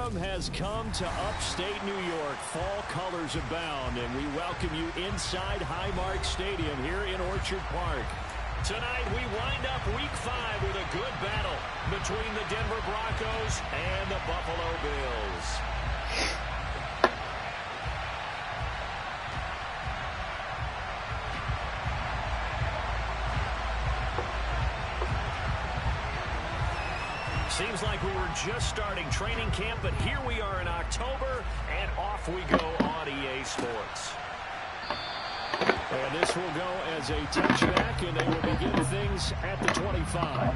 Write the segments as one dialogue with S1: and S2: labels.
S1: Autumn has come to upstate New York. Fall colors abound, and we welcome you inside Highmark Stadium here in Orchard Park. Tonight, we wind up Week 5 with a good battle between the Denver Broncos and the Buffalo Bills. Seems like we were just starting training camp, but here we are in October, and off we go on EA Sports. And this will go as a touchback, and they will begin things at the 25.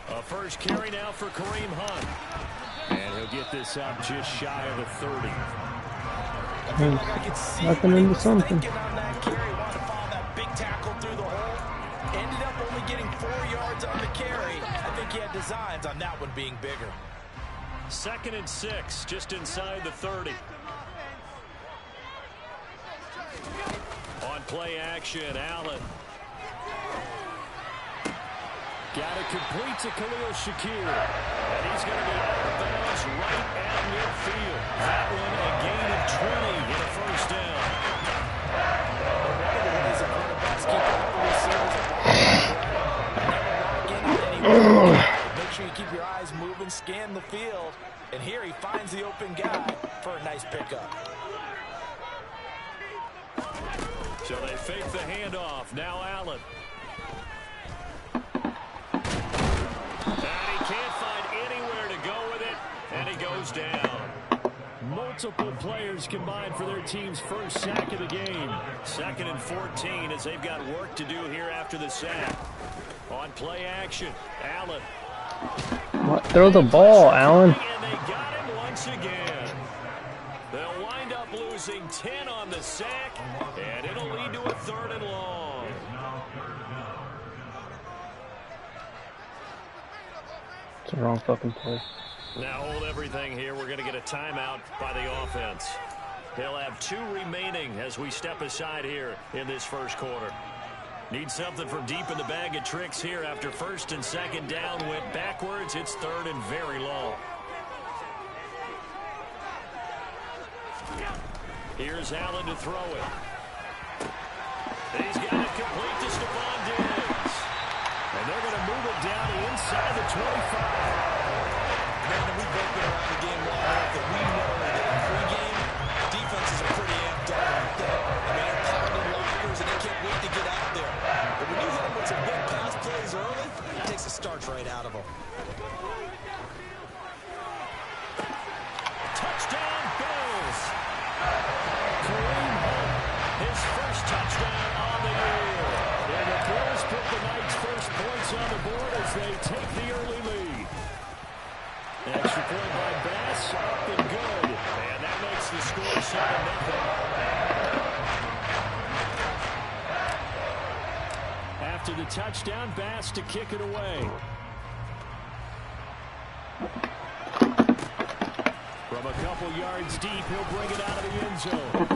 S1: A first carry now for Kareem Hunt. And he'll get this up just shy of the 30.
S2: Nothing into something.
S3: On that carry, wanted to follow that big tackle through the hole. Ended up only getting 4 yards on the carry. I think he had designs on that one being bigger.
S1: 2nd and 6, just inside the 30. On play action, Allen. Got it complete to Khalil Shakir. And he's going to be out of bounds right at midfield. That one a gain of 20 in a first down.
S3: Make sure you keep your eyes moving, scan the field. And here he finds the open guy for a nice pickup.
S1: So they fake the handoff. Now Allen. Can't find anywhere to go with it, and he goes down. Multiple players combined for their team's first sack of the game. 2nd and 14 as they've got work to do here after the sack. On play action, Allen.
S2: What? Throw the ball, Allen.
S1: And they got him once again. They'll wind up losing 10 on the sack, and it'll lead to a 3rd and long.
S2: It's the wrong fucking play.
S1: Now hold everything here. We're going to get a timeout by the offense. They'll have 2 remaining as we step aside here in this first quarter. Need something from deep in the bag of tricks here after 1st and 2nd down went backwards. It's 3rd and very long. Here's Allen to throw it. He's got it complete to Stephon Diggs. And they're going to move it down inside the 25.
S3: Man, we've both been around the game long enough that we know that in pregame, defenses are pretty amped up on that. I mean, they're pounding lockers and they can't wait to get out there. But when you hit them with some big pass plays early, it takes the starch right out of them.
S1: Touchdown, Bills. Kareem Hunt, his first touchdown on the year. And the Bills put the night's first points on the board as they take the early lead. Extra point by Bass, up and good. And that makes the score 7-0. After the touchdown, Bass to kick it away. From a couple yards deep, he'll bring it out of the end zone.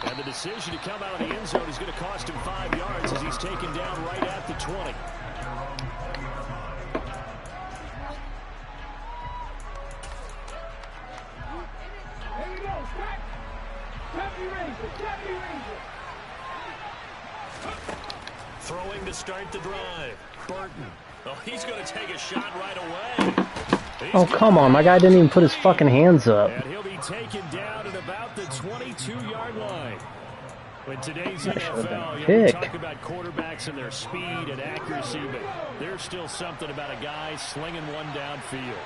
S1: And the decision to come out of the end zone is going to cost him 5 yards as he's taken down right at the 20. Throwing to start the drive. Burton. Oh, he's going to take a shot right away.
S2: Oh, come on. My guy didn't even put his fucking hands up.
S1: And he'll be taken down at about the 22-yard line. In today's NFL, we talk about quarterbacks and their speed and accuracy, but there's still something about a guy slinging one downfield.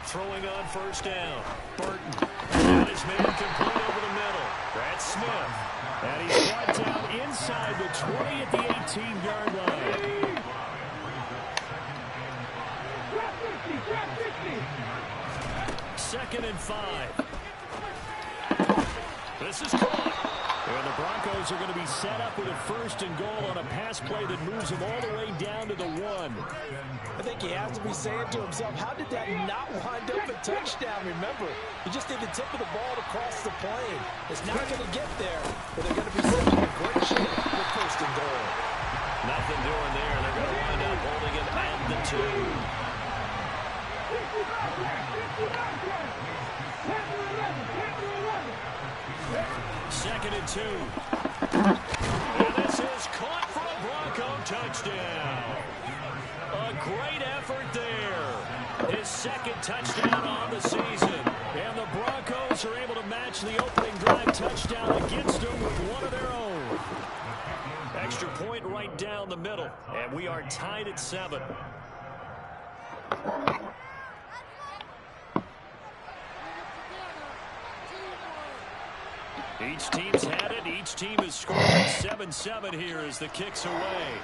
S1: Throwing on first down. Burton. Got his man complete over the middle. Brad Smith. And he's brought down inside the 20 at the 18-yard line. Second and 5. This is caught. And the Broncos are going to be set up with a 1st and goal on a pass play that moves them all the way down to the 1.
S3: I think he has to be saying to himself, how did that not wind up a touchdown. Remember, you just need the tip of the ball to cross the plane. It's not going to get there, but they're going to be set in great shape with first and goal.
S1: Nothing doing there. They're going to wind up holding it at the 2. Second and 2. And this is caught for a Bronco touchdown. A great effort there. His second touchdown on the season. And the Broncos are able to match the opening drive touchdown against them with one of their own. Extra point right down the middle. And we are tied at 7. Each team's had it. Each team has scored 7-7 here as the kick's away.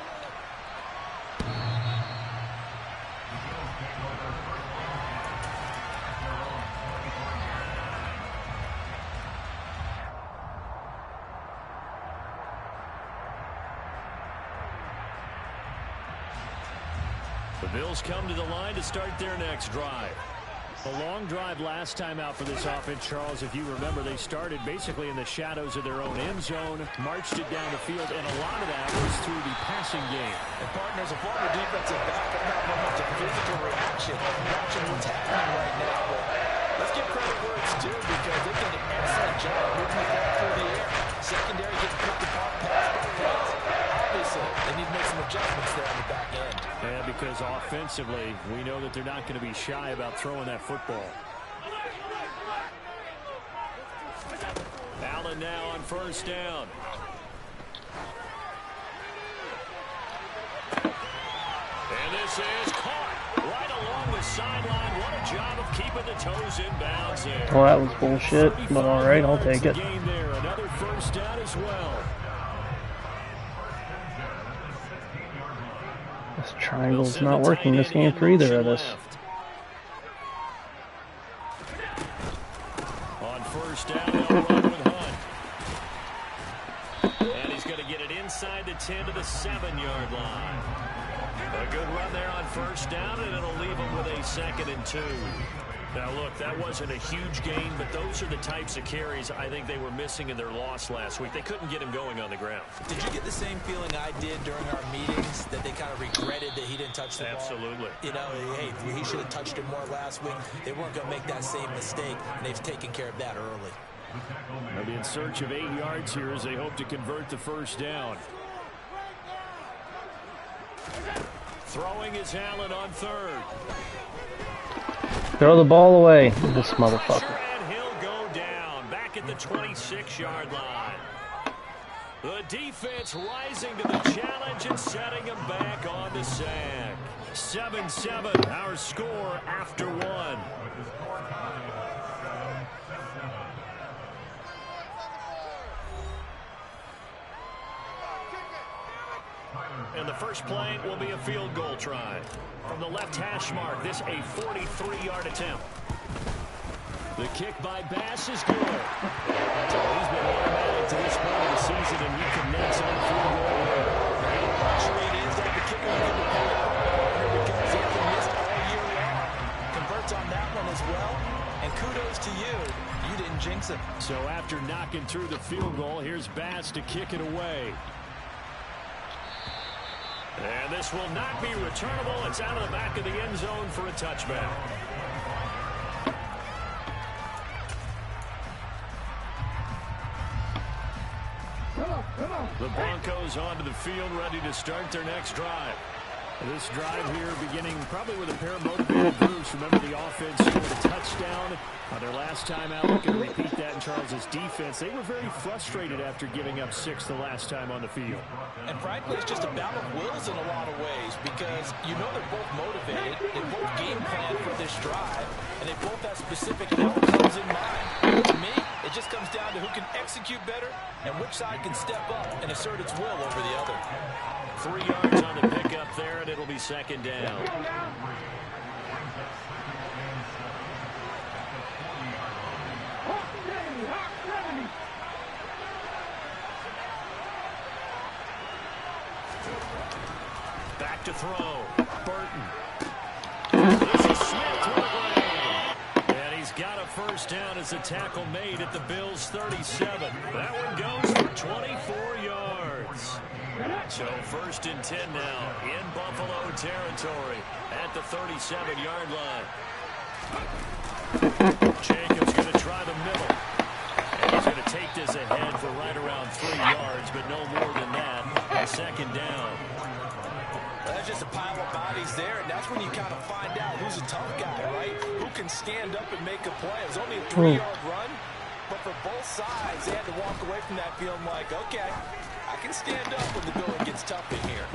S1: The Bills come to the line to start their next drive. A long drive last time out for this offense, Charles. If you remember, they started basically in the shadows of their own end zone, marched it down the field, and a lot of that was through the passing game.
S3: And partners, a former defensive back, I'm not much of physical reaction watching what's happening right now. But let's give credit where it's due because they did an excellent job moving the ball through the air. Secondary gets picked apart pass by pass. Obviously, they need to make some adjustments there on the back end.
S1: Yeah, because offensively, we know that they're not going to be shy about throwing that football. Allen now on first down. And this is caught right along the sideline. What a job of keeping the toes in bounds there.
S2: Well, that was bullshit, but all right, I'll take it.
S1: There. Another first down as well.
S2: This triangle's not working this game for either of us.
S1: On first down, they'll run with Hunt. And he's going to get it inside the 10 to the 7-yard line. A good run there on first down, and it'll leave him with a 2nd and 2. Now, look, that wasn't a huge gain, but those are the types of carries I think they were missing in their loss last week. They couldn't get him going on the ground.
S3: Did you get the same feeling I did during our meetings, that they kind of regretted that he didn't touch the ball?
S1: Absolutely.
S3: You know, hey, he should have touched it more last week. They weren't going to make that same mistake, and they've taken care of that early.
S1: They'll be in search of 8 yards here as they hope to convert the first down. Throwing is Allen on third.
S2: Throw the ball away, this motherfucker.
S1: And he'll go down back at the 26-yard line. The defense rising to the challenge and setting him back on the sack. 7-7, our score after 1. And the first play will be a field goal try. From the left hash mark, this a 43-yard attempt. The kick by Bass is good. So he's been automatic to this point of the season, and he connects on the field goal here.
S3: Actually, it is that the kicker will get the ball because he hasn't missed all year long. Converts on that one as well. And kudos to you. You didn't jinx it.
S1: So after knocking through the field goal, here's Bass to kick it away. And this will not be returnable. It's out of the back of the end zone for a touchback. The Broncos onto the field, ready to start their next drive. This drive here beginning probably with a pair of motivated groups. Remember, the offense scored a touchdown on their last time out. Looking to repeat that in Charles's defense. They were very frustrated after giving up 6 the last time on the field.
S3: And frankly, it's just a battle of wills in a lot of ways because you know they're both motivated. They both game plan for this drive, and they both have specific outcomes in mind. To me, it just comes down to who can execute better and which side can step up and assert its will over the other.
S1: 3 yards on the pickup there, and it'll be second down. to throw. Burton. This is Smith to the ground. He's got a first down as a tackle made at the Bills' 37. That one goes for 24 yards. So 1st and 10 now in Buffalo territory at the 37-yard line. Jacobs going to try the middle. And he's going to take this ahead for right around 3 yards, but no more than that. A 2nd down.
S3: That's just a pile of bodies there, and that's when you kind of find out who's a tough guy, right? Who can stand up and make a play. It was only a 3-yard run, but for both sides, they had to walk away from that feeling like, okay, I can stand up when the going gets tough in here.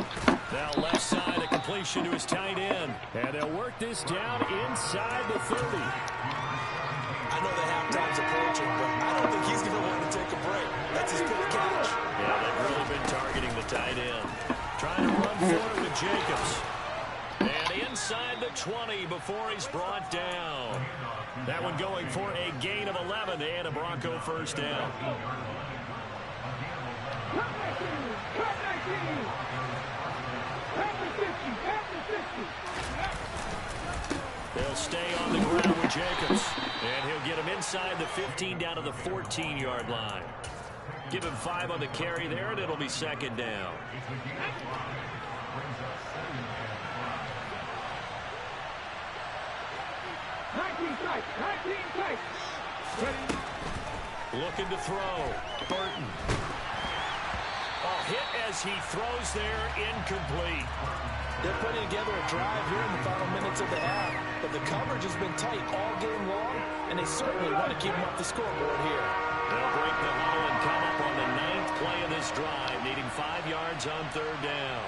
S1: Now left side, a completion to his tight end. And they'll work this down inside the 30.
S3: I know that halftime's approaching, but I don't think he's going to want to take a break. That's his big catch.
S1: Yeah, they've really been targeting the tight end. Trying to run forward with Jacobs. And inside the 20 before he's brought down. That one going for a gain of 11 and a Bronco first down. They'll stay on the ground with Jacobs. And he'll get him inside the 15 down to the 14-yard line. Give him 5 on the carry there, and it'll be 2nd down. Looking to throw. Burton. A hit as he throws there, incomplete.
S3: They're putting together a drive here in the final minutes of the half, but the coverage has been tight all game long, and they certainly want to keep them off the scoreboard here.
S1: They'll break the huddle and come up on the 9th play of this drive, needing 5 yards on 3rd down.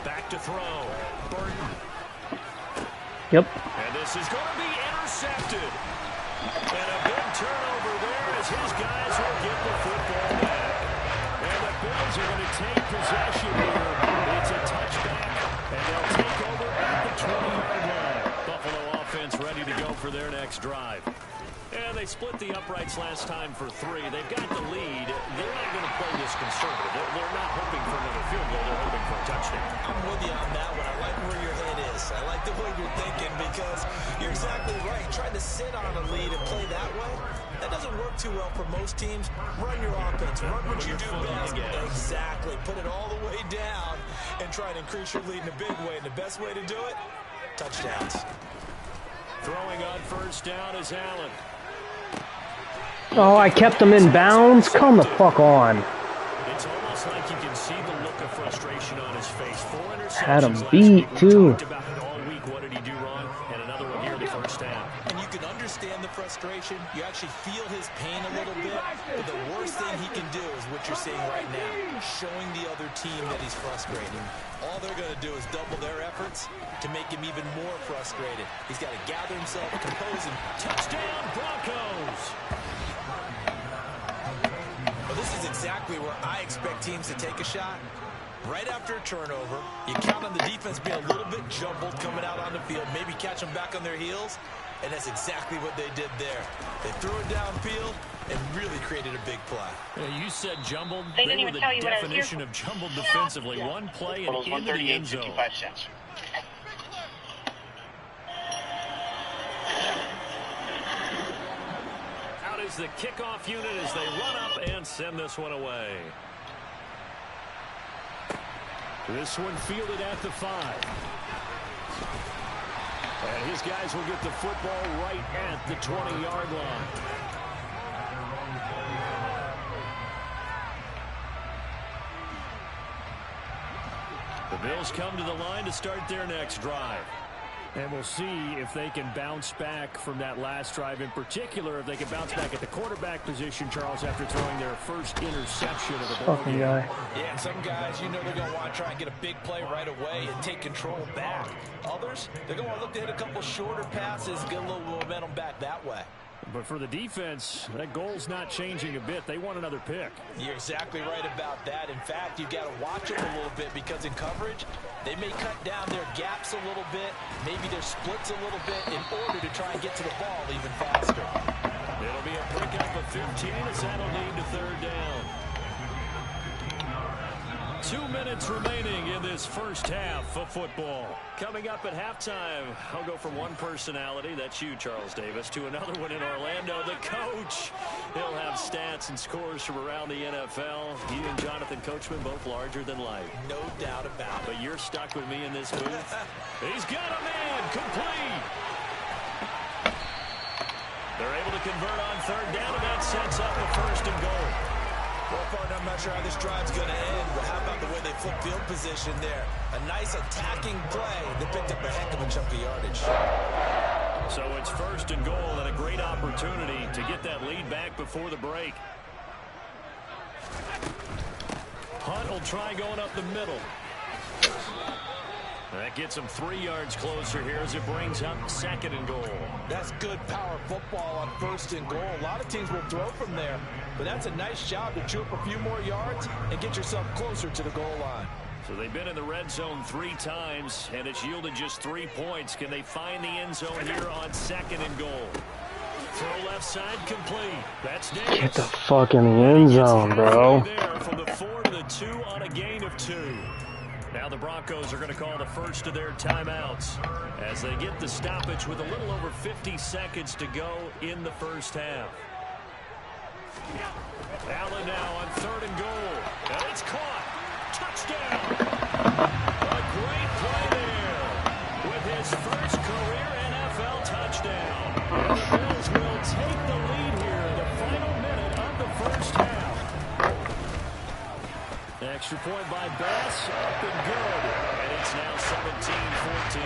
S1: Back to throw. Burton.
S2: Yep.
S1: And this is going to be intercepted. And a big turnover there as his guys will get the football back. And the Bills are going to take possession here. It's a touchback, and they'll take over at the 20-yard line. Buffalo offense ready to go for their next drive. And they split the uprights last time for 3. They've got the lead. They're not going to play this conservative. They're not hoping for another field goal. They're hoping for a touchdown.
S3: I'm with you on that one. I like where your head is. I like the way you're thinking because you're exactly right. Trying to sit on a lead and play that way, that doesn't work too well for most teams. Run your offense. Run what you do best. Exactly. Put it all the way down and try to increase your lead in a big way. And the best way to do it, touchdowns.
S1: Throwing on first down is Allen.
S2: Oh, I kept him in bounds? Come the fuck on.
S1: It's almost like you can see the look of frustration on his face. 4 interceptions
S2: Had him
S1: last
S2: beat,
S1: week. We
S2: too.
S1: talked about it all week. What did he do wrong? And another one here, the first down.
S3: And you can understand the frustration. You actually feel his pain a little bit. But the worst thing he can do is what you're seeing right now, showing the other team that he's frustrated. All they're going to do is double their efforts to make him even more frustrated. He's got to gather himself, compose, and
S1: Touchdown, Broncos!
S3: well, this is exactly where I expect teams to take a shot. Right after a turnover, you count on the defense being a little bit jumbled coming out on the field, maybe catch them back on their heels, and that's exactly what they did there. They threw it downfield and really created a big play.
S1: Yeah, you said jumbled.
S4: They didn't
S1: were
S4: even
S1: the
S4: tell you what I was here
S1: definition of jumbled defensively. One play and
S4: Totals
S1: into the end zone.
S4: 138.55
S1: Out is the kickoff unit as they run up and send this one away. This one fielded at the 5. And his guys will get the football right at the 20-yard line. The Bills come to the line to start their next drive. And we'll see if they can bounce back from that last drive, in particular, if they can bounce back at the quarterback position, Charles, after throwing their first interception of the ball
S2: Fucking
S1: game.
S2: guy.
S3: Yeah, and some guys, you know they're going to want to try and get a big play right away and take control back. Others, they're going to want to look to hit a couple shorter passes, get a little momentum back that way.
S1: But for the defense, that goal's not changing a bit. They want another pick.
S3: You're exactly right about that. In fact, you've got to watch them a little bit because in coverage, they may cut down their gaps a little bit, maybe their splits a little bit in order to try and get to the ball even faster.
S1: It'll be a pickup of 15 as that'll lead to 3rd down. 2 minutes remaining in this first half of football. Coming up at halftime, I'll go from one personality, that's you, Charles Davis, to another one in Orlando, the coach. He'll have stats and scores from around the NFL. He and Jonathan Coachman both larger than life.
S3: No doubt about it.
S1: But you're stuck with me in this booth. He's got a man, complete. They're able to convert on third down, and that sets up the first and goal.
S3: Well, partner, I'm not sure how this drive's going to end, but how about the way they flip field position there? A nice attacking play that picked up a heck of a chunk of yardage.
S1: So it's first and goal, and a great opportunity to get that lead back before the break. Hunt will try going up the middle. That gets him 3 yards closer here as it brings up second and goal.
S3: That's good power football on first and goal. A lot of teams will throw from there, but that's a nice job to chew up a few more yards and get yourself closer to the goal line.
S1: So they've been in the red zone 3 times, and it's yielded just 3 points. Can they find the end zone here on second and goal? Throw left side complete. That's Davis.
S2: Get the fuck in the end zone, bro.
S1: There from the 4 to the 2 on a gain of 2. Now the Broncos are going to call the first of their timeouts as they get the stoppage with a little over 50 seconds to go in the first half. Allen now on third and goal. And it's caught. Touchdown. A great play there with his first career NFL touchdown. And the Bills will take the lead here in the final minute of the first half. Extra point by Bass, up and good. And it's now 17-14.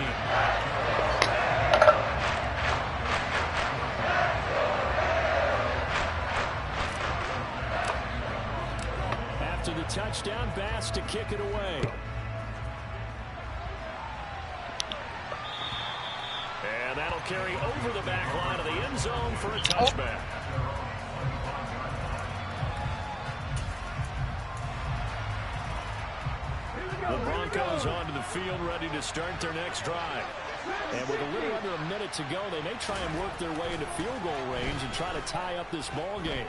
S1: After the touchdown, Bass to kick it away. And that'll carry over the back line of the end zone for a touchback. The Broncos onto the field, ready to start their next drive. And with a little under a minute to go, they may try and work their way into field goal range and try to tie up this ball game.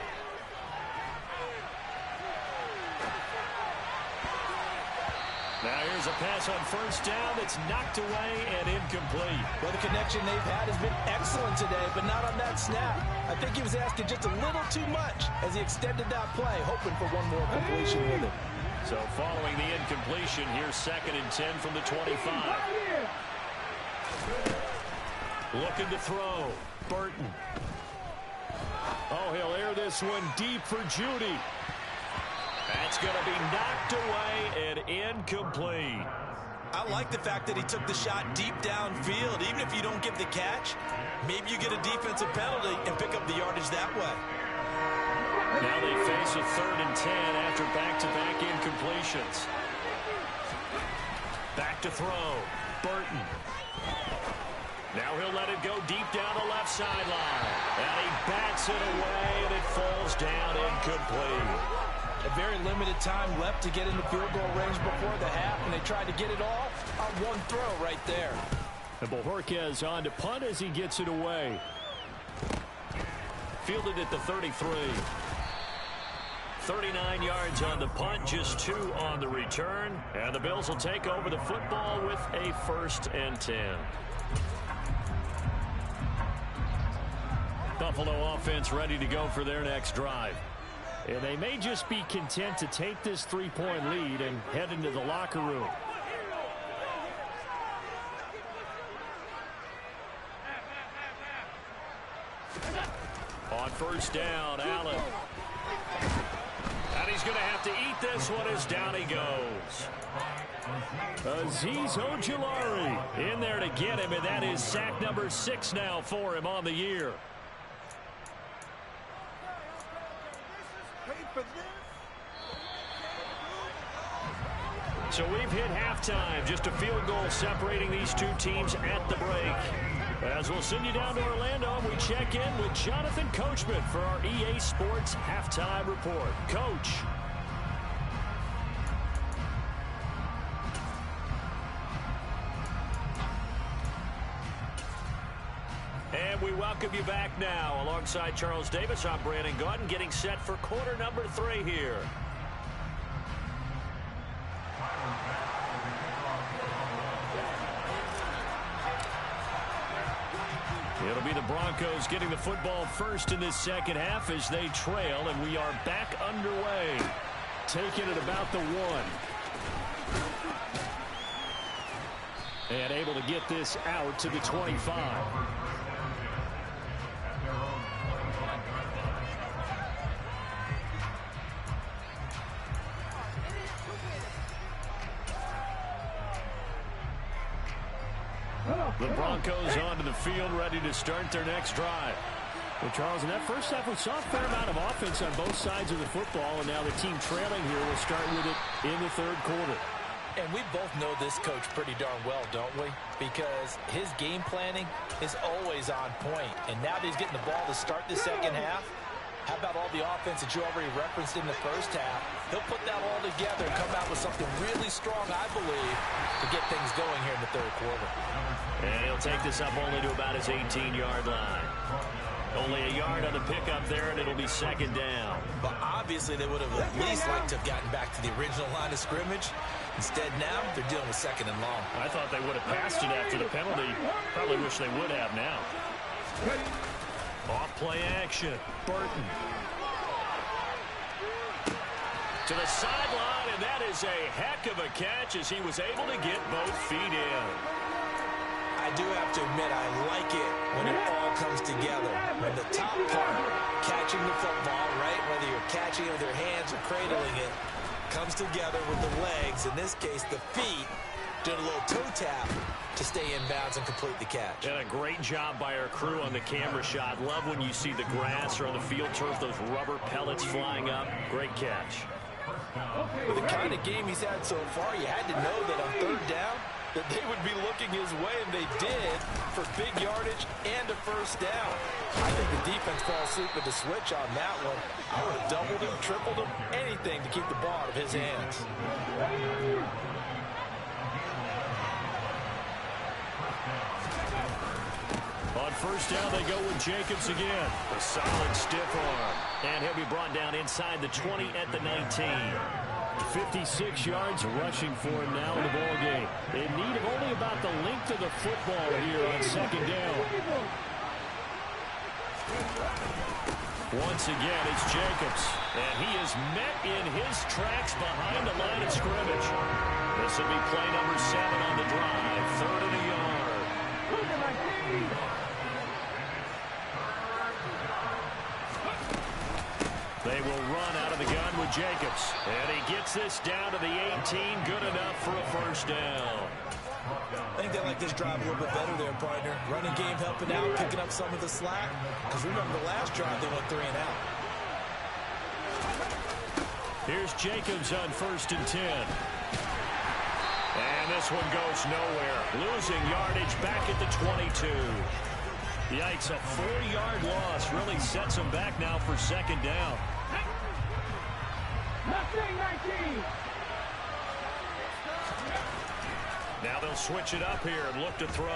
S1: Now here's a pass on first down that's knocked away and incomplete.
S3: Well, the connection they've had has been excellent today, but not on that snap. I think he was asking just a little too much as he extended that play, hoping for one more completion with it.
S1: So following the incompletion, here's second and 10 from the 25. Looking to throw. Burton. Oh, he'll air this one deep for Judy. That's going to be knocked away and incomplete.
S3: I like the fact that he took the shot deep downfield. Even if you don't get the catch, maybe you get a defensive penalty and pick up the yardage that way.
S1: Now they face a third and 10 after back-to-back incompletions. Back to throw. Burton. Now he'll let it go deep down the left sideline. And he bats it away, and it falls down incomplete.
S3: A very limited time left to get into field goal range before the half, and they tried to get it all on one throw right there.
S1: And Bojorquez on to punt as he gets it away. Fielded at the 33. 39 yards on the punt, just 2 on the return. And the Bills will take over the football with a first and 10. Buffalo offense ready to go for their next drive. And they may just be content to take this 3-point lead and head into the locker room. On first down, Allen. And he's going to have to eat this one as down he goes. Azeez Ojulari in there to get him, and that is sack number 6 now for him on the year. So we've hit halftime. Just a field goal separating these two teams at the break. As we'll send you down to Orlando, we check in with Jonathan Coachman for our EA Sports Halftime Report. Coach. And we welcome you back now. Alongside Charles Davis, I'm Brandon Gautin, getting set for quarter number 3 here. Broncos getting the football first in this second half as they trail, and we are back underway. Taking it about the 1. And able to get this out to the 25. The Broncos onto the field, ready to start their next drive. Well, Charles, in that first half, we saw a fair amount of offense on both sides of the football, and now the team trailing here will start with it in the third quarter.
S4: And we both know this coach pretty darn well, don't we? Because his game planning is always on point. And now that he's getting the ball to start the second half, how about all the offense that you already referenced in the first half? He'll put that all together and come out with something really strong, I believe, to get things going here in the third quarter.
S1: And he'll take this up only to about his 18-yard line. Only a yard on the pickup there, and it'll be second down.
S4: But obviously they would have at least liked to have gotten back to the original line of scrimmage. Instead now, they're dealing with second and long.
S1: I thought they would have passed it after the penalty. Probably wish they would have now. Off play action. Burton. To the sideline, and that is a heck of a catch as he was able to get both feet in.
S4: I do have to admit, I like it when it all comes together. When the top part, catching the football, right, whether you're catching it with your hands or cradling it, comes together with the legs, in this case the feet, doing a little toe tap to stay in bounds and complete the catch.
S1: And a great job by our crew on the camera shot. Love when you see the grass or on the field turf, those rubber pellets flying up. Great catch.
S4: With the kind of game he's had so far, you had to know that on third down, that they would be looking his way, and they did, for big yardage and a first down. I think the defense fell asleep with the switch on that one. I would have doubled him, tripled him, anything to keep the ball out of his hands.
S1: On first down, they go with Jacobs again. A solid stiff arm. And he'll be brought down inside the 20 at the 19. 56 yards rushing for him now in the ballgame. In need of only about the length of the football here on second down. Once again, it's Jacobs. And he is met in his tracks behind the line of scrimmage. This will be play number 7 on the drive. 3rd and a yard. They will run out of the gun with Jacobs. And he gets this down to the 18. Good enough for a first down.
S4: I think they like this drive a little bit better there, partner. Running game helping out, picking up some of the slack. Because remember the last drive, they went 3 and out.
S1: Here's Jacobs on 1st and 10. And this one goes nowhere. Losing yardage back at the 22. Yikes, a 4-yard loss really sets them back now for second down. Now they'll switch it up here and look to throw.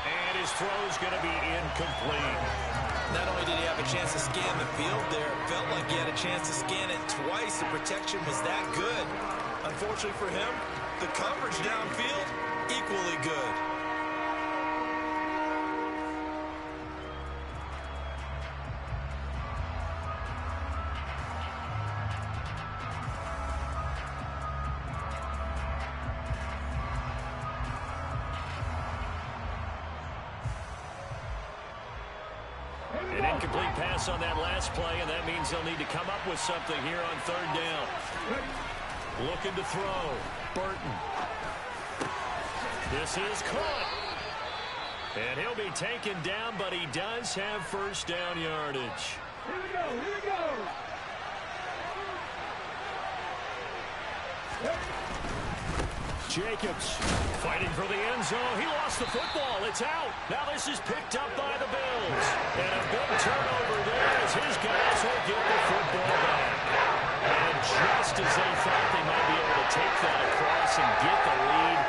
S1: And his throw's going to be incomplete.
S4: Not only did he have a chance to scan the field there, it felt like he had a chance to scan it twice. The protection was that good. Unfortunately for him, the coverage downfield, equally good.
S1: An incomplete pass on that last play, and that means they'll need to come up with something here on 3rd down. Looking to throw. Burton. This is caught. And he'll be taken down, but he does have first down yardage.
S5: Here we go, here we go.
S1: Jacobs fighting for the end zone. He lost the football. It's out. Now this is picked up by the Bills. And a big turnover there as his guys will get the football back. And just as they thought they might be able to take that across and get the lead,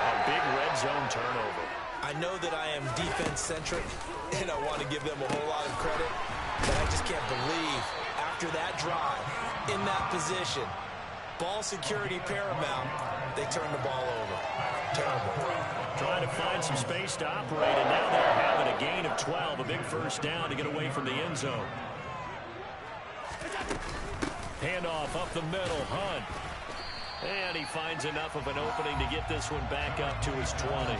S1: a big red zone turnover.
S4: I know that I am defense-centric, and I want to give them a whole lot of credit, but I just can't believe after that drive, in that position, ball security paramount, they turned the ball over. Terrible.
S1: Trying to find some space to operate, and now they're having a gain of 12, a big first down to get away from the end zone. Handoff up the middle, Hunt. And he finds enough of an opening to get this one back up to his 20.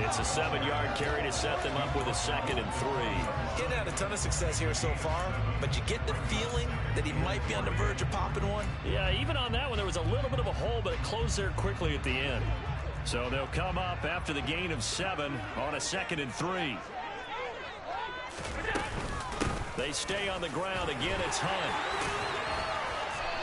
S1: It's a 7-yard carry to set them up with a 2nd and 3.
S4: Getting had a ton of success here so far, but you get the feeling that he might be on the verge of popping one.
S1: Yeah, even on that one, there was a little bit of a hole, but it closed there quickly at the end. So they'll come up after the gain of 7 on a 2nd and 3. They stay on the ground. Again, it's Hunt.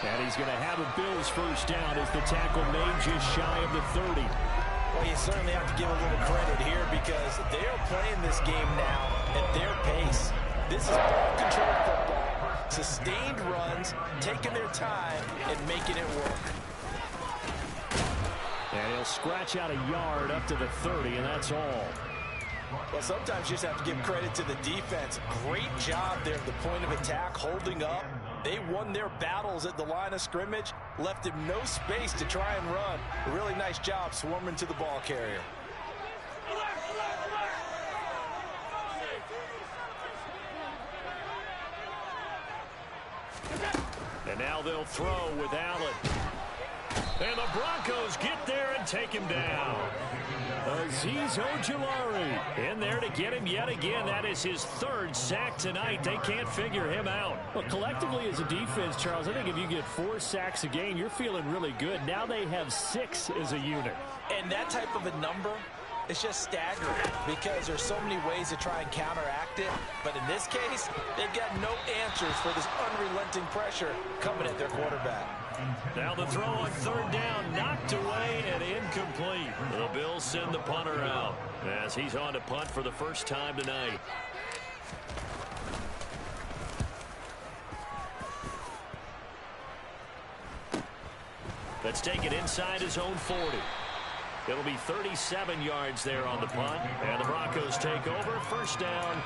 S1: And he's going to have a Bills first down as the tackle made just shy of the 30.
S4: Well, you certainly have to give a little credit here because they are playing this game now at their pace. This is ball control football. Sustained runs, taking their time, and making it work.
S1: And he'll scratch out a yard up to the 30, and that's all.
S4: Well, sometimes you just have to give credit to the defense. Great job there at the point of attack, holding up. They won their battles at the line of scrimmage, left him no space to try and run. A really nice job swarming to the ball carrier.
S1: And now they'll throw with Allen. And the Broncos get there and take him down. Azeez Ojulari in there to get him yet again. That is his 3rd sack tonight. They can't figure him out.
S2: Well, collectively as a defense, Charles, I think if you get 4 sacks a game, you're feeling really good. Now they have 6 as a unit.
S4: And that type of a number is just staggering because there's so many ways to try and counteract it. But in this case, they've got no answers for this unrelenting pressure coming at their quarterback.
S1: Now the throw on 3rd down, knocked away and incomplete. The Bills send the punter out as he's on to punt for the first time tonight. Let's take it inside his own 40. It'll be 37 yards there on the punt. And the Broncos take over, first down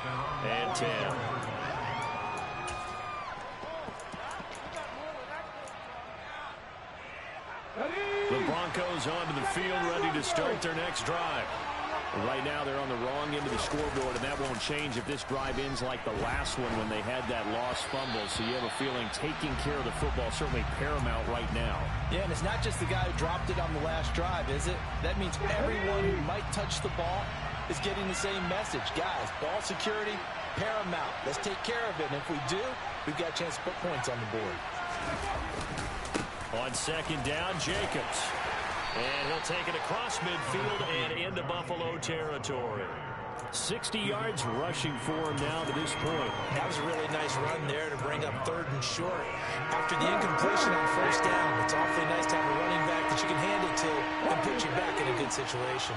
S1: and 10. The Broncos onto the field, ready to start their next drive. Right now they're on the wrong end of the scoreboard, and that won't change if this drive ends like the last one when they had that lost fumble. So you have a feeling taking care of the football certainly paramount right now.
S4: Yeah, and it's not just the guy who dropped it on the last drive, is it? That means everyone who might touch the ball is getting the same message. Guys, ball security, paramount. Let's take care of it, and if we do, we've got a chance to put points on the board.
S1: On 2nd down, Jacobs. And he'll take it across midfield and into Buffalo territory. 60 yards rushing for him now to this point.
S4: That was a really nice run there to bring up 3rd and short. After the incompletion on 1st down, it's awfully nice to have a running back that you can hand it to and put you back in a good situation.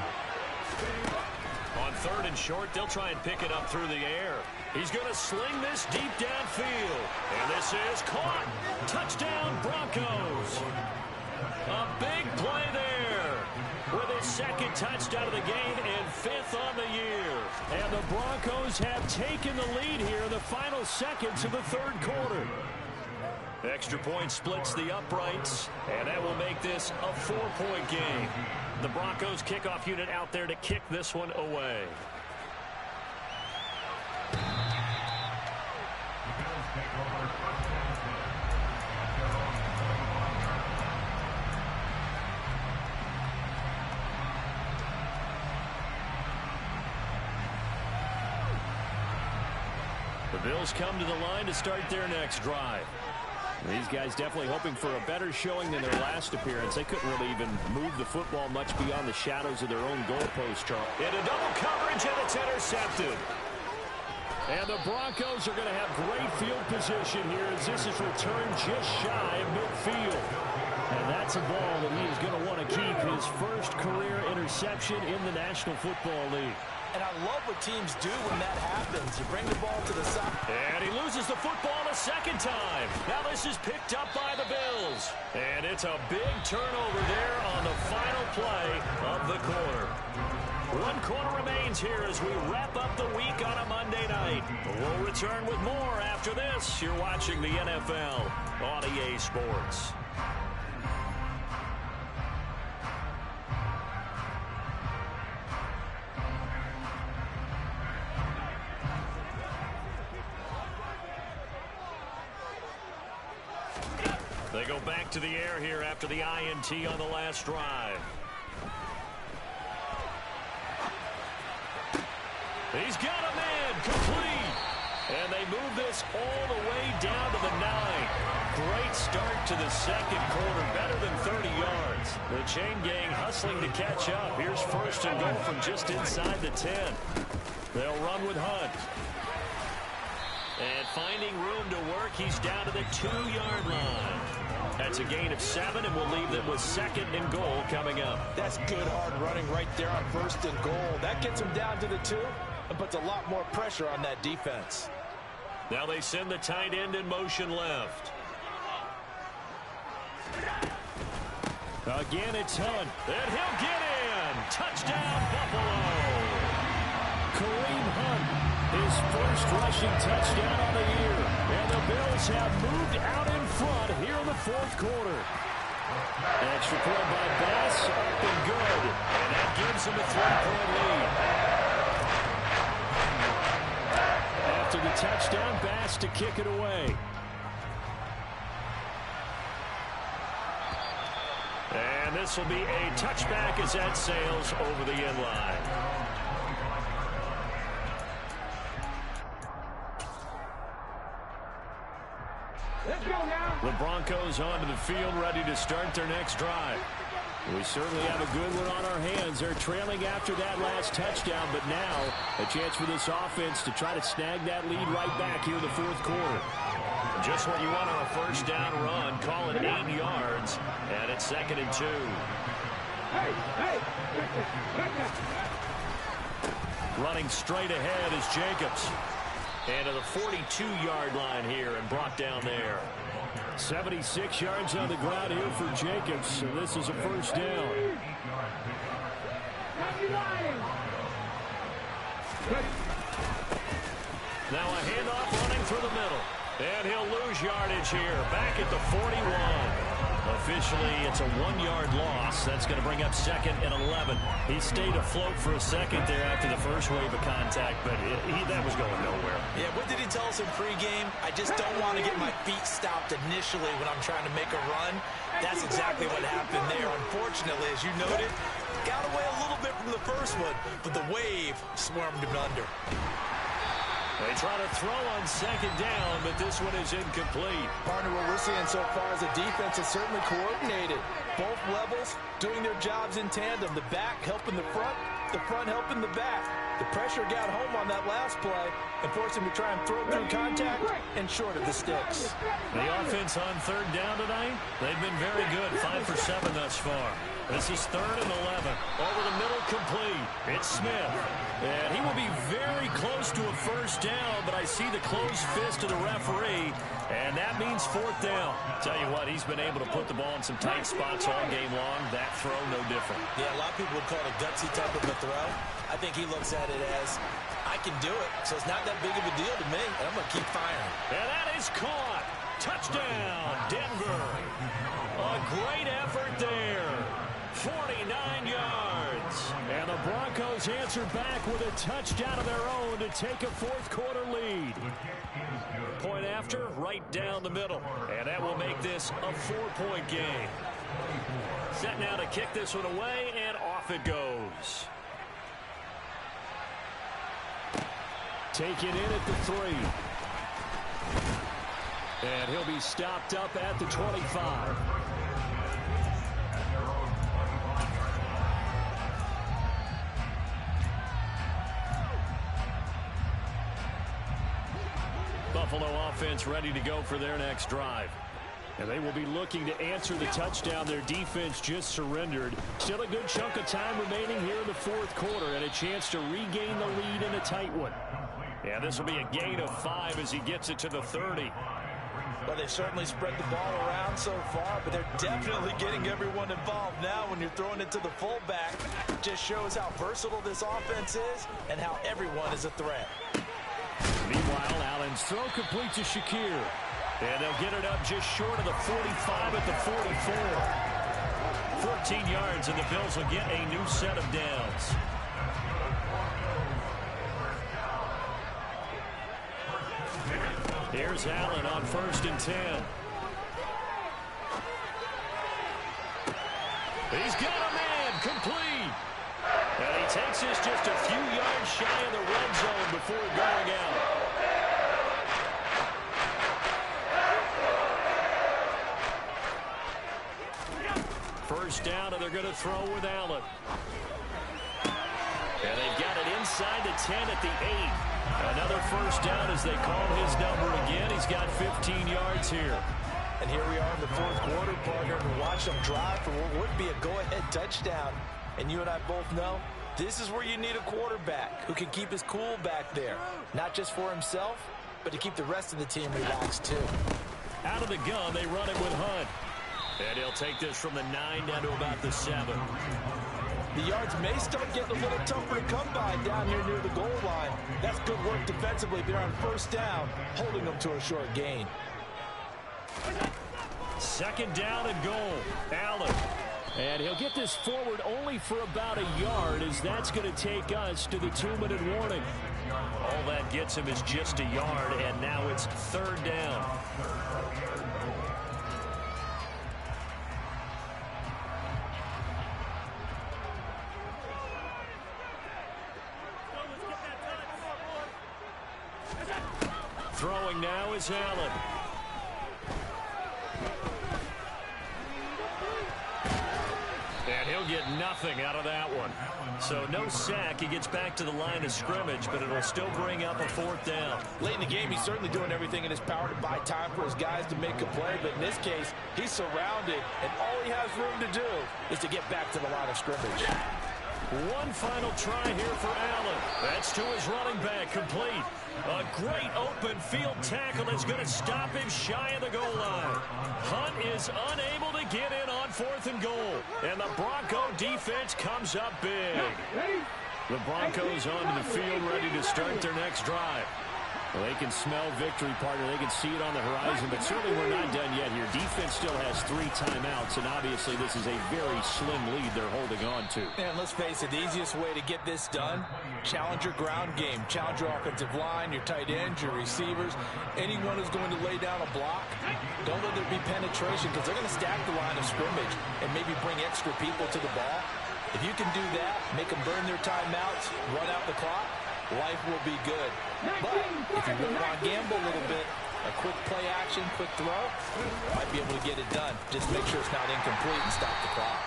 S1: On 3rd and short, they'll try and pick it up through the air. He's going to sling this deep downfield. And this is caught. Touchdown, Broncos. A big play there with his 2nd touchdown of the game and 5th on the year. And the Broncos have taken the lead here in the final seconds of the 3rd quarter. Extra point splits the uprights, and that will make this a 4-point game. The Broncos kickoff unit out there to kick this one away. The Bills come to the line to start their next drive. These guys definitely hoping for a better showing than their last appearance. They couldn't really even move the football much beyond the shadows of their own goalpost, Charles. Into double coverage, and it's intercepted. And the Broncos are going to have great field position here as this is returned just shy of midfield. And that's a ball that he is going to want to keep, his first career interception in the National Football League.
S4: And I love what teams do when that happens. You bring the ball to the side.
S1: And he loses the football a 2nd time. Now this is picked up by the Bills. And it's a big turnover there on the final play of the quarter. 1 quarter remains here as we wrap up the week on a Monday night. We'll return with more after this. You're watching the NFL on EA Sports. They go back to the air here after the INT on the last drive. He's got a man complete. And they move this all the way down to the 9. Great start to the second quarter. Better than 30 yards. The chain gang hustling to catch up. Here's first and goal from just inside the 10. They'll run with Hunt. And finding room to work, he's down to the 2-yard line. That's a gain of 7, and we'll leave them with second and goal coming up.
S4: That's good hard running right there on first and goal. That gets him down to the 2 and puts a lot more pressure on that defense.
S1: Now they send the tight end in motion left. Again, it's Hunt. And he'll get in. Touchdown, Buffalo. Kareem Hunt, his first rushing touchdown on the year. And the Bills have moved out in front here in the fourth quarter. Extra point by Bass, up and good. And that gives them a 3-point lead. After the touchdown, Bass to kick it away. And this will be a touchback as that sails over the end line.
S5: Let's go now.
S1: The Broncos onto the field, ready to start their next drive. We certainly have a good one on our hands. They're trailing after that last touchdown, but now a chance for this offense to try to snag that lead right back here in the fourth quarter. Just what you want on a first down run. Call it 8 yards, and it's second and 2. Running straight ahead is Jacobs. And to the 42-yard line here and brought down there. 76 yards on the ground here for Jacobs, so this is a first down. Now a handoff running through the middle. And he'll lose yardage here. Back at the 41. Officially, it's a 1-yard loss. That's going to bring up second and 11. He stayed afloat for a second there after the first wave of contact, but that was going nowhere.
S4: Yeah, what did he tell us in pregame? I just don't want to get my feet stopped initially when I'm trying to make a run. That's exactly what happened there. Unfortunately, as you noted, got away a little bit from the first one, but the wave swarmed him under.
S1: They try to throw on second down, but this one is incomplete.
S4: Partner, what we're seeing so far is the defense is certainly coordinated. Both levels doing their jobs in tandem. The back helping the front helping the back. The pressure got home on that last play and forced him to try and throw through contact and short of the sticks.
S1: The offense on third down tonight, they've been very good. 5 for 7 thus far. This is third and 11. Over the middle, complete. It's Smith. And he will be very close to a first down, but I see the closed fist of the referee, and that means fourth down. Tell you what, he's been able to put the ball in some tight spots all game long. That throw, no different.
S4: Yeah, a lot of people would call it a gutsy type of a throw. I think he looks at it as, I can do it, so it's not that big of a deal to me, and I'm going to keep firing.
S1: And that is caught. Touchdown, Denver. A great effort there. 49 yards. And the Broncos answer back with a touchdown of their own to take a fourth quarter lead. Point after, right down the middle. And that will make this a 4-point game. Set now to kick this one away, and off it goes. Taken in at the 3. And he'll be stopped up at the 25. Buffalo offense ready to go for their next drive. And they will be looking to answer the touchdown their defense just surrendered. Still a good chunk of time remaining here in the fourth quarter and a chance to regain the lead in a tight one. Yeah, this will be a gain of 5 as he gets it to the 30.
S4: Well, they've certainly spread the ball around so far, but they're definitely getting everyone involved now when you're throwing it to the fullback. It just shows how versatile this offense is and how everyone is a threat.
S1: Meanwhile, Allen's throw complete to Shakir. And they'll get it up just short of the 45 at the 44. 14 yards, and the Bills will get a new set of downs. Here's Allen on 1st and 10. He's got a man, complete. And he takes this just a few yards shy of the red zone before going out. First down, and they're going to throw with Allen. And they've got it inside the 10 at the 8. Another first down as they call his number again. He's got 15 yards here.
S4: And here we are in the fourth quarter, partner, and watch them drive for what would be a go-ahead touchdown. And you and I both know this is where you need a quarterback who can keep his cool back there. Not just for himself, but to keep the rest of the team relaxed too.
S1: Out of the gun, they run it with Hunt. And he'll take this from the 9 down to about the 7.
S4: The yards may start getting a little tougher to come by down here near the goal line. That's good work defensively. They're on first down, holding them to a short gain.
S1: Second down and goal. Allen. And he'll get this forward only for about a yard, as that's going to take us to the 2-minute warning. All that gets him is just a yard, and now it's third down. Throwing now is Allen. And he'll get nothing out of that one. So no sack. He gets back to the line of scrimmage, but it'll still bring up a fourth down.
S4: Late in the game, he's certainly doing everything in his power to buy time for his guys to make a play. But in this case, he's surrounded, and all he has room to do is to get back to the line of scrimmage.
S1: One final try here for Allen. That's to his running back, complete. A great open field tackle that's going to stop him shy of the goal line. Hunt is unable to get in on 4th and goal. And the Bronco defense comes up big. The Broncos onto the field ready to start their next drive. Well, they can smell victory, partner. They can see it on the horizon, but certainly we're not done yet here. Defense still has 3 timeouts, and obviously this is a very slim lead they're holding on to.
S4: And let's face it, the easiest way to get this done, challenge your ground game. Challenge your offensive line, your tight ends, your receivers. Anyone who's going to lay down a block, don't let there be penetration, because they're going to stack the line of scrimmage and maybe bring extra people to the ball. If you can do that, make them burn their timeouts, run out the clock, life will be good. But if you really want to gamble a little bit, a quick play action, quick throw, might be able to get it done. Just make sure it's not incomplete and stop the clock.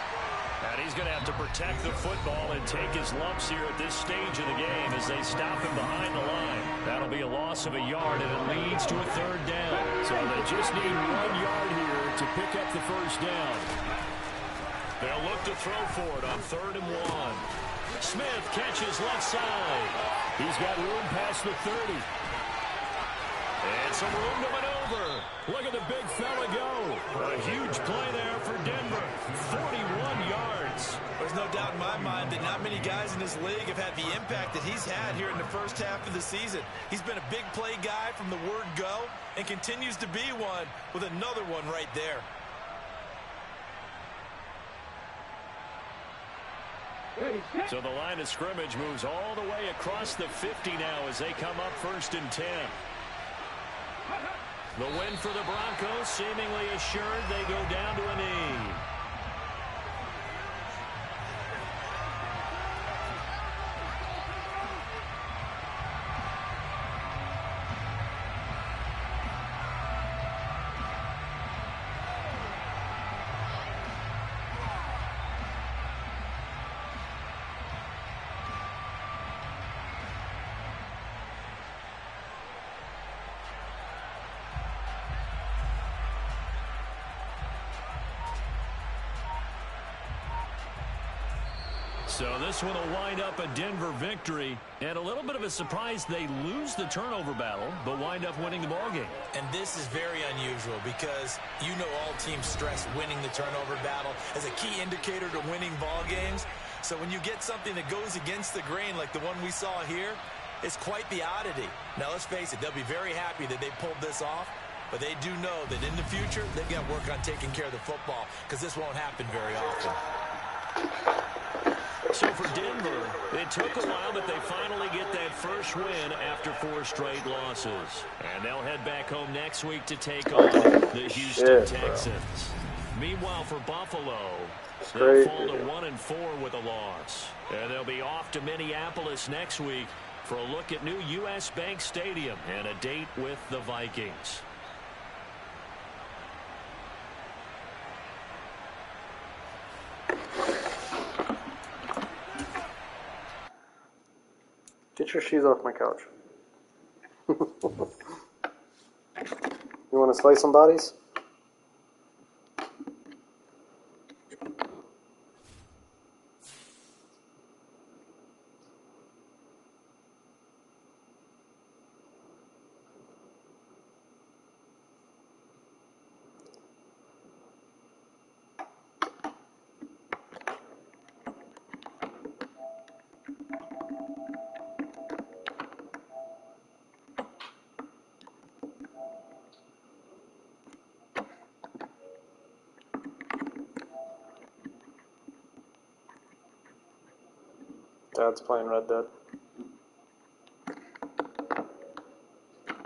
S1: And he's going to have to protect the football and take his lumps here at this stage of the game as they stop him behind the line. That'll be a loss of a yard, and it leads to a third down. So they just need 1 yard here to pick up the first down. They'll look to throw for it on 3rd and 1. Smith catches left side. He's got room past the 30. And some room to maneuver. Look at the big fella go. A huge play there for Denver. 41 yards.
S3: There's no doubt in my mind that not many guys in this league have had the impact that he's had here in the first half of the season. He's been a big play guy from the word go and continues to be one with another one right there.
S1: So the line of scrimmage moves all the way across the 50 now as they come up 1st and 10. The win for the Broncos seemingly assured. They go down to a knee. So this one will wind up a Denver victory, and a little bit of a surprise they lose the turnover battle, but wind up winning the ballgame.
S4: And this is very unusual because you know all teams stress winning the turnover battle as a key indicator to winning ball games. So when you get something that goes against the grain like the one we saw here, it's quite the oddity. Now let's face it, they'll be very happy that they pulled this off, but they do know that in the future they've got to work on taking care of the football because this won't happen very often.
S1: So for Denver, it took a while, but they finally get that first win after 4 straight losses. And they'll head back home next week to take on the Houston Texans. Meanwhile, for Buffalo,
S6: Straight.
S1: they'll fall to 1-4 with a loss. And they'll be off to Minneapolis next week for a look at new U.S. Bank Stadium and a date with the Vikings.
S6: Get your shoes off my couch. You want to slay some bodies? Dad's playing Red Dead.